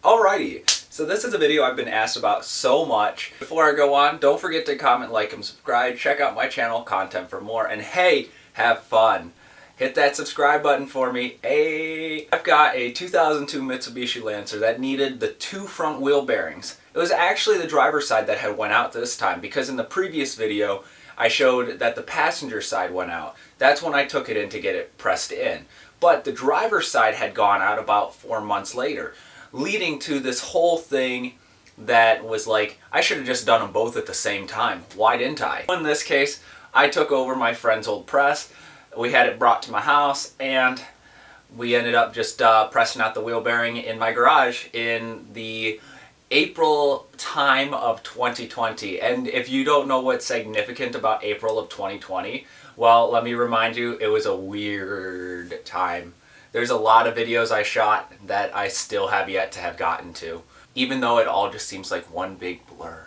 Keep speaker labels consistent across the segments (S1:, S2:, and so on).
S1: Alrighty, so this is a video I've been asked about so much. Before I go on, don't forget to comment, like, and subscribe. Check out my channel, content for more. And hey, have fun. Hit that subscribe button for me. Hey, I've got a 2002 Mitsubishi Lancer that needed the two front wheel bearings. It was actually the driver's side that had went out this time, because in the previous video I showed that the passenger side went out. That's when I took it in to get it pressed in. But the driver's side had gone out about 4 months later, leading to this whole thing that was like, I should have just done them both at the same time. Why didn't I? In this case, I took over my friend's old press. We had it brought to my house, and we ended up just pressing out the wheel bearing in my garage in the April time of 2020. And if you don't know what's significant about April of 2020, well, let me remind you, it was a weird time. There's a lot of videos I shot that I still have yet to have gotten to, even though it all just seems like one big blur.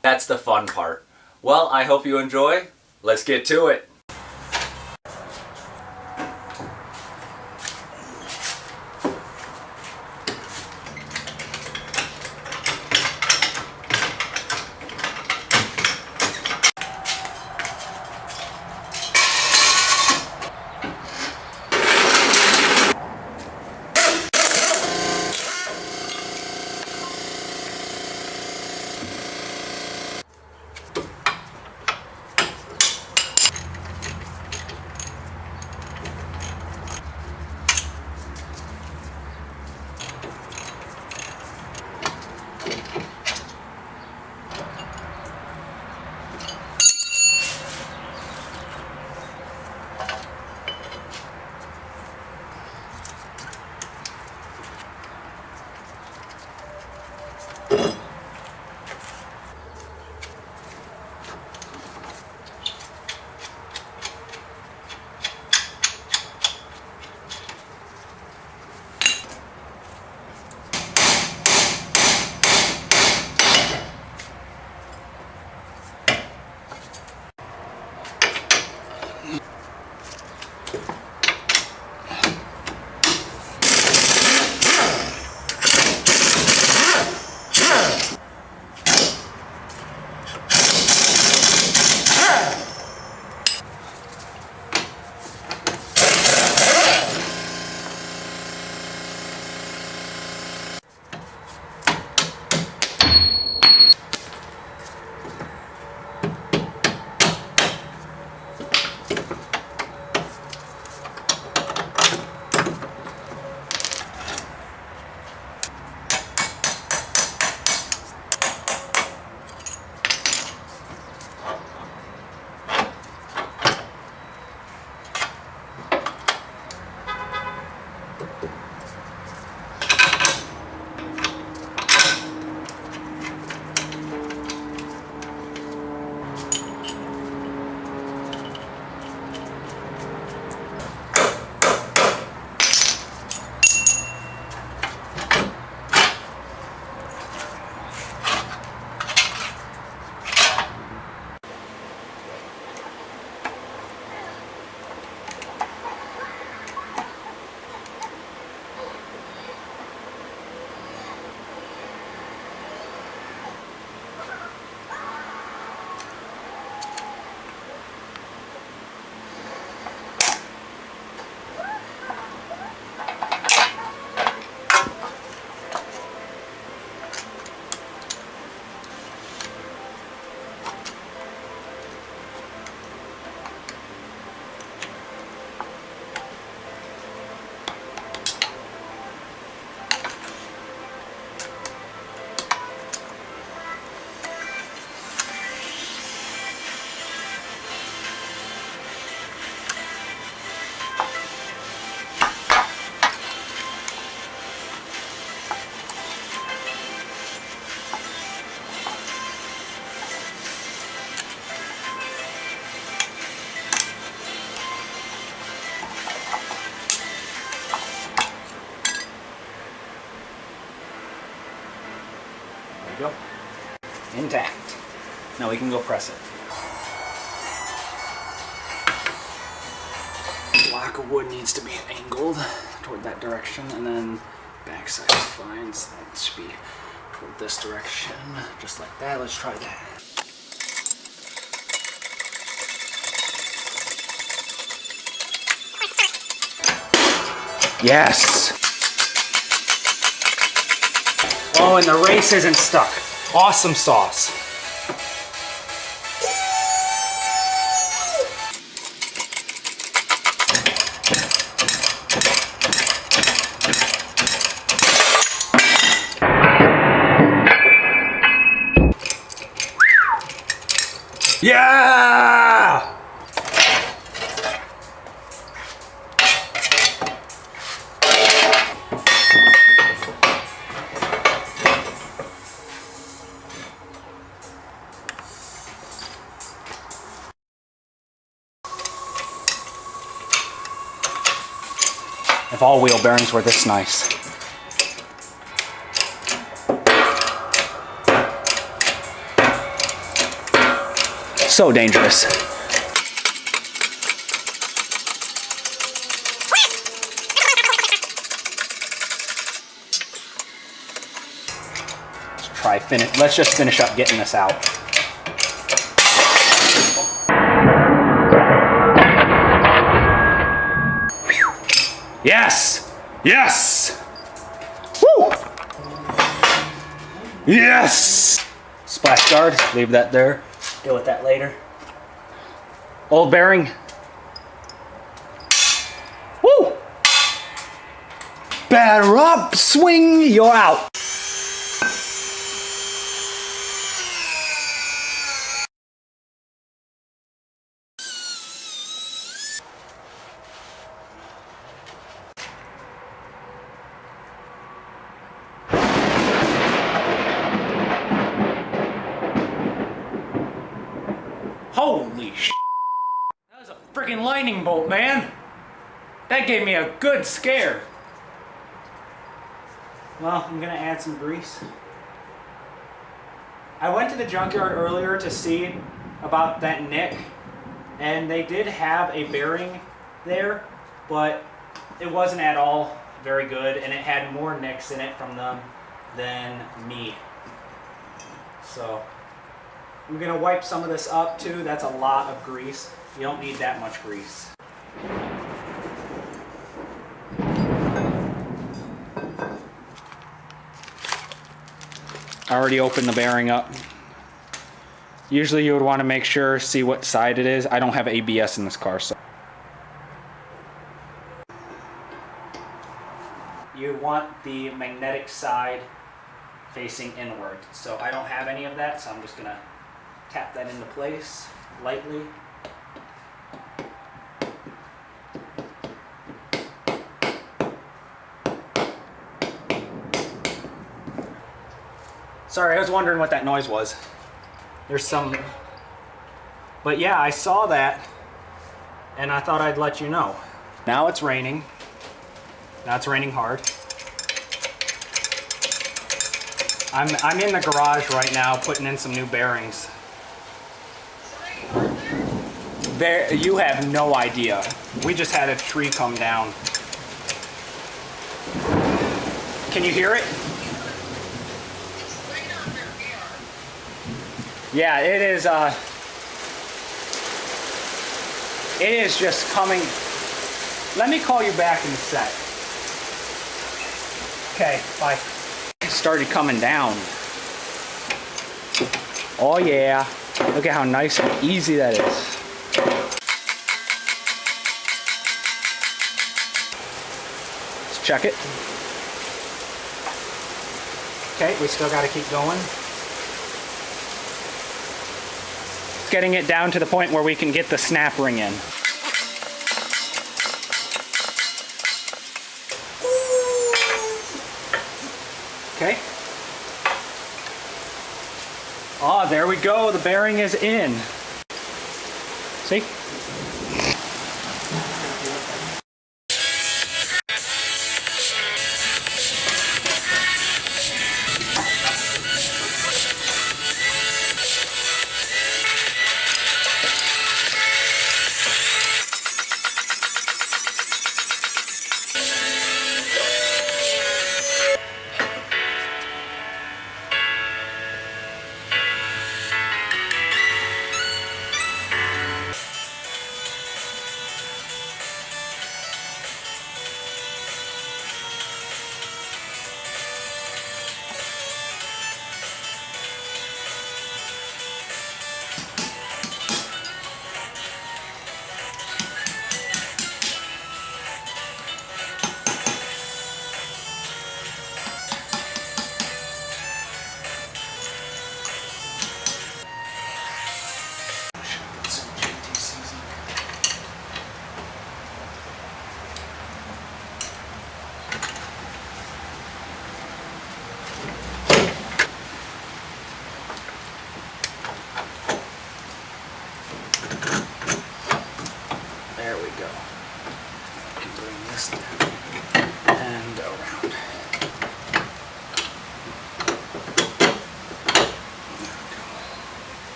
S1: That's the fun part. Well, I hope you enjoy. Let's get to it. There we go. Intact. Now we can go press it. The block of wood needs to be angled toward that direction, and then
S2: Backside is fine, so that should be toward this direction, just like that. Let's try that. Yes! Oh, and the race isn't stuck. Awesome sauce. Yeah! If all wheel bearings were this nice. So dangerous. Let's just finish up getting this out. Yes! Yes! Woo! Yes! Splash guard, leave that there. Deal with that later. Old bearing. Woo! Batter up, swing, you're out. Holy sh**. That was a freaking lightning bolt, man. That gave me a good scare. Well, I'm gonna add some grease. I went to the junkyard earlier to see about that nick, and they did have a bearing there, but it wasn't at all very good, and it had more nicks in it from them than me. So I'm gonna wipe some of this up too. That's a lot of grease. You don't need that much grease. I already opened the bearing up. Usually you would want to make sure, see what side it is. I don't have ABS in this car, so. You want the magnetic side facing inward. So I don't have any of that, so I'm just gonna tap that into place lightly. Sorry, I was wondering what that noise was. There's some... But yeah, I saw that, and I thought I'd let you know. Now it's raining. Now it's raining hard. I'm in the garage right now putting in some new bearings. You have no idea. We just had a tree come down. Can you hear it? Yeah, it is just coming. Let me call you back in a sec. Okay, bye. It started coming down. Oh yeah. Look at how nice and easy that is. Let's check it. Okay, we still got to keep going. Getting it down to the point where we can get the snap ring in. Okay. Oh, there we go. The bearing is in. See?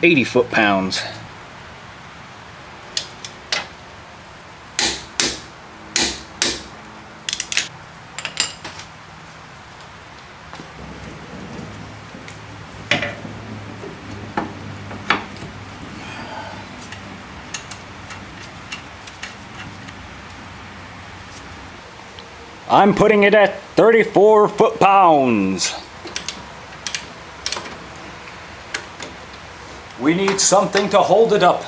S1: 80 foot-pounds. I'm putting it at 34 foot-pounds. We need something to hold it up.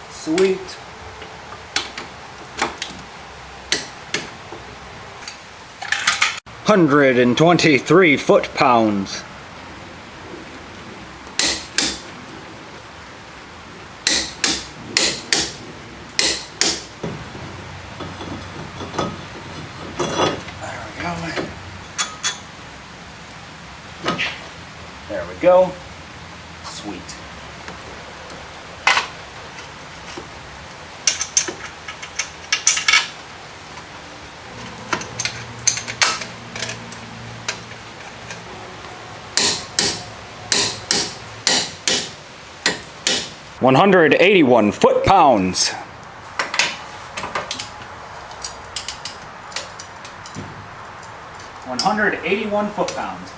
S1: Sweet. $123 foot-pounds. There we go. Sweet. $181 foot-pounds. $181 foot-pounds.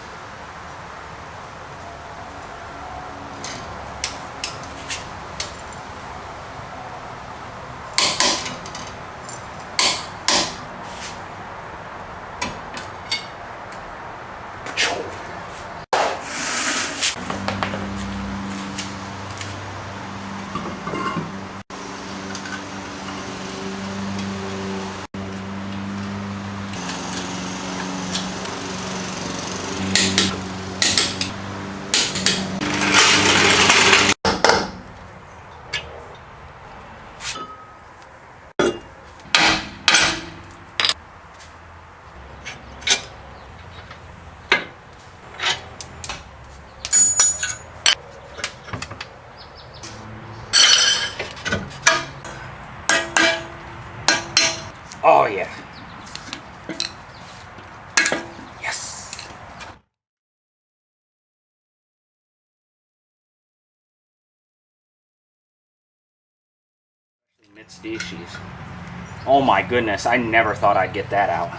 S1: Oh yeah. Yes. Mitsubishi's. Oh my goodness, I never thought I'd get that out.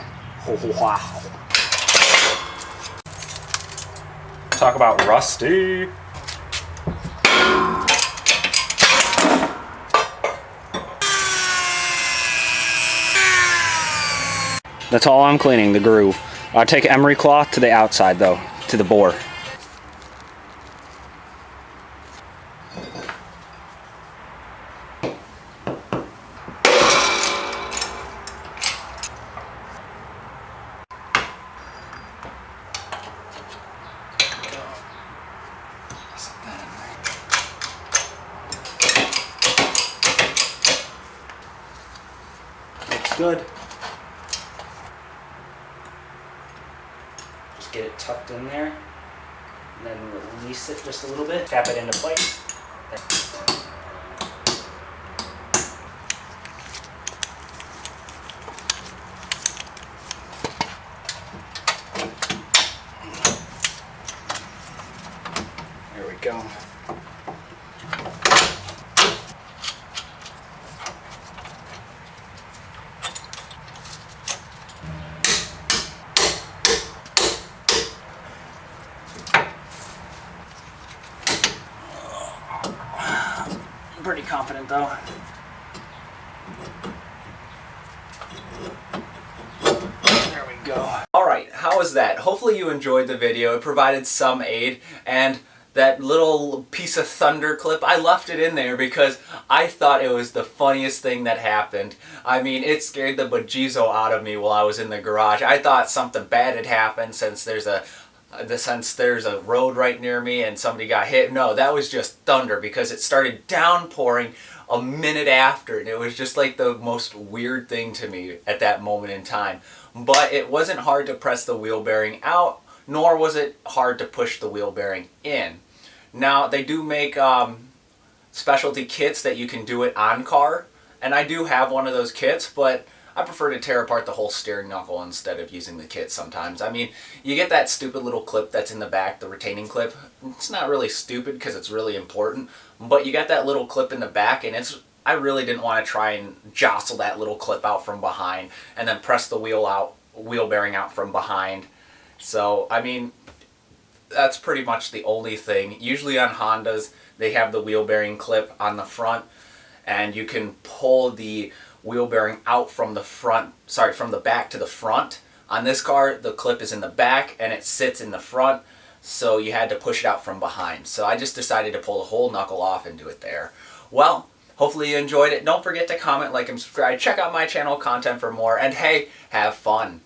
S1: Oh, wow. Talk about rusty. That's all I'm cleaning, the groove. I take emery cloth to the outside though, to the bore. Looks good. Just get it tucked in there, and then release it just a little bit. Tap it into place. There we go. I'm pretty confident though. There we go. Alright, how was that? Hopefully you enjoyed the video. It provided some aid, and that little piece of thunder clip, I left it in there because I thought it was the funniest thing that happened. I mean, it scared the bejezo out of me while I was in the garage. I thought something bad had happened since there's a road right near me and somebody got hit. No, that was just thunder because it started downpouring a minute after, and it was just like the most weird thing to me at that moment in time. But it wasn't hard to press the wheel bearing out, nor was it hard to push the wheel bearing in. Now, they do make specialty kits that you can do it on car, and I do have one of those kits, but I prefer to tear apart the whole steering knuckle instead of using the kit sometimes. I mean, you get that stupid little clip that's in the back, the retaining clip. It's not really stupid because it's really important, but you got that little clip in the back, and I really didn't want to try and jostle that little clip out from behind and then press the wheel bearing out from behind. So, I mean, that's pretty much the only thing. Usually on Hondas, they have the wheel bearing clip on the front, and you can pull the wheel bearing out from from the back to the front. On this car, the clip is in the back and it sits in the front, so you had to push it out from behind. So I just decided to pull the whole knuckle off and do it there. Well, hopefully you enjoyed it. Don't forget to comment, like, and subscribe. Check out my channel content for more, and hey, have fun.